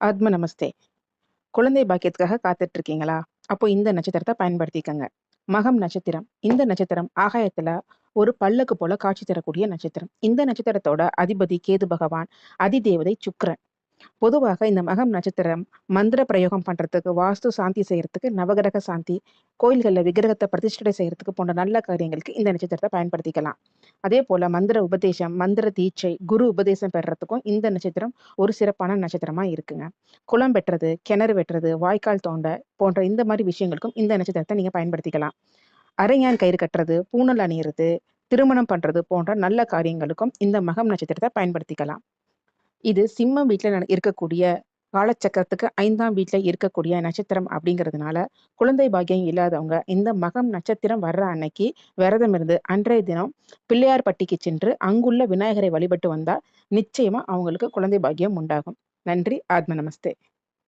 ஆத்ம நமஸ்தே. குழந்தை பாக்கியத்துக்காக காத்துட்டு இருக்கீங்களா? அப்போ இந்த நட்சத்திரத்தை பயன்படுத்திக்கங்க. மகம் நட்சத்திரம். இந்த நட்சத்திரம் ஆகாயத்துல ஒரு பல்லக்கு போல காட்சி தரக்கூடிய நட்சத்திரம். இந்த நட்சத்திரத்தோட அதிபதி கேது பகவான், அதிதேவதை சுக்கிரன். பொதுவாக இந்த மகம் நட்சத்திரம் மந்திர பிரயோகம் பண்றதுக்கு, வாஸ்து சாந்தி செய்யறதுக்கு, நவகிரக சாந்தி, கோயில்கள்ல விக்கிரகத்தை பிரதிஷ்டை செய்யறதுக்கு போன்ற நல்ல காரியங்களுக்கு இந்த நட்சத்திரத்தை பயன்படுத்திக்கலாம். அதே போல மந்திர உபதேசம், மந்திர தீட்சை, குரு உபதேசம் பெறறதுக்கும் இந்த நட்சத்திரம் ஒரு சிறப்பான நட்சத்திரமா இருக்குங்க. குளம் வெட்டுறது, கிணறு வெட்டுறது, வாய்க்கால் தோண்ட போன்ற இந்த மாதிரி விஷயங்களுக்கும் இந்த நட்சத்திரத்தை நீங்க பயன்படுத்திக்கலாம். அரைஞான் கயிறு கட்டுறது, பூணல் அணியிறது, திருமணம் பண்றது போன்ற நல்ல காரியங்களுக்கும் இந்த மகம் நட்சத்திரத்தை பயன்படுத்திக்கலாம். இது சிம்மம் வீட்ல இருக்கக்கூடிய காலச்சக்கரத்துக்கு 5ஆம் வீட்ல இருக்கக்கூடிய நட்சத்திரம் அப்படிங்கிறதுனால, குழந்தை பாக்கியம் இல்லாதவங்க இந்த மகம் நட்சத்திரம் வர்ற அன்னைக்கு விரதம் இருந்து அன்றைய தினம் பிள்ளையார்பட்டிக்கு சென்று அங்குள்ள விநாயகரை வழிபட்டு வந்தா நிச்சயமா அவங்களுக்கு குழந்தை பாக்கியம் உண்டாகும். நன்றி. ஆத்ம நமஸ்தே.